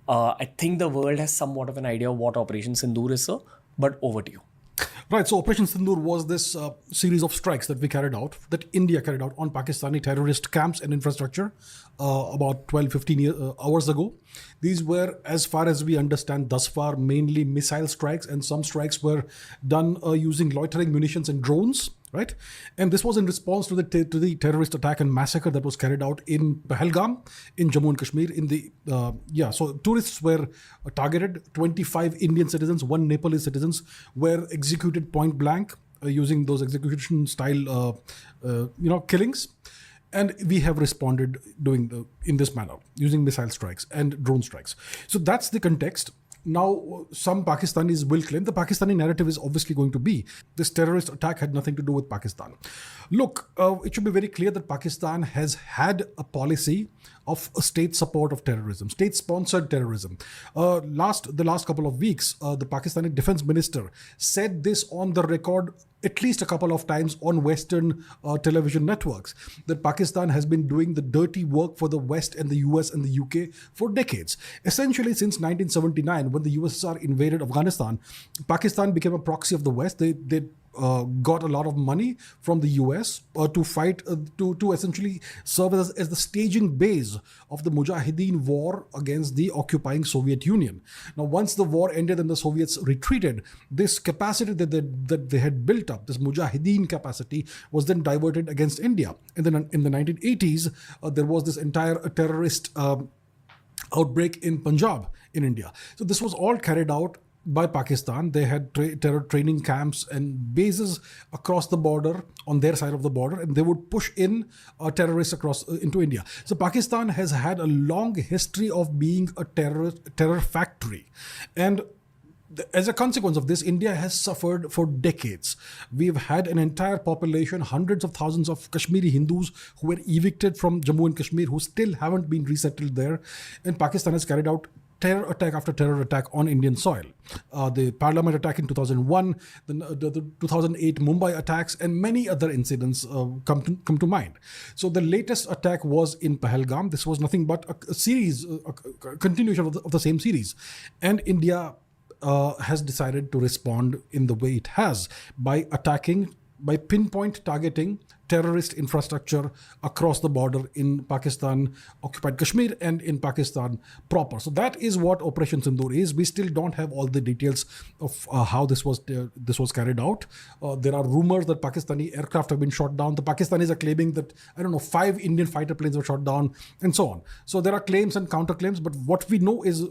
I think the world has somewhat of an idea of what Operation Sindoor is, sir. But over to you. Right, so Operation Sindoor was this series of strikes that we carried out, that India carried out on Pakistani terrorist camps and infrastructure about 12, 15 hours ago. These were, as far as we understand thus far, mainly missile strikes, and some strikes were done using loitering munitions and drones. Right, and this was in response to the terrorist attack and massacre that was carried out in Pahalgam, in Jammu and Kashmir. So tourists were targeted. 25 Indian citizens, one Nepalese citizens were executed point blank using those execution style, killings. And we have responded in this manner using missile strikes and drone strikes. So that's the context. Now, some Pakistanis will claim the Pakistani narrative is obviously going to be this terrorist attack had nothing to do with Pakistan. Look, it should be very clear that Pakistan has had a policy of state support of terrorism, state-sponsored terrorism. The last couple of weeks, the Pakistani defense minister said this on the record at least a couple of times on Western television networks, that Pakistan has been doing the dirty work for the West and the US and the UK for decades. Essentially, since 1979, when the USSR invaded Afghanistan, Pakistan became a proxy of the West. They got a lot of money from the US to fight, to essentially serve as the staging base of the Mujahideen war against the occupying Soviet Union. Now, once the war ended and the Soviets retreated, this capacity that they had built up, this Mujahideen capacity, was then diverted against India. And then in the 1980s, there was this entire terrorist outbreak in Punjab in India. So this was all carried out by Pakistan. They had terror training camps and bases across the border, on their side of the border, and they would push in terrorists across into India. So Pakistan has had a long history of being a terror factory, and as a consequence of this, India has suffered for decades. We've had an entire population, hundreds of thousands of Kashmiri Hindus who were evicted from Jammu and Kashmir, who still haven't been resettled there. And Pakistan has carried out terror attack after terror attack on Indian soil. The Parliament attack in 2001, the 2008 Mumbai attacks, and many other incidents come to mind. So the latest attack was in Pahalgam. This was nothing but a series, a continuation of the same series. And India has decided to respond in the way it has by pinpoint targeting terrorist infrastructure across the border in Pakistan, occupied Kashmir, and in Pakistan proper. So that is what Operation Sindoor is. We still don't have all the details of how this was carried out. There are rumors that Pakistani aircraft have been shot down. The Pakistanis are claiming that, 5 Indian fighter planes were shot down, and so on. So there are claims and counterclaims, but what we know is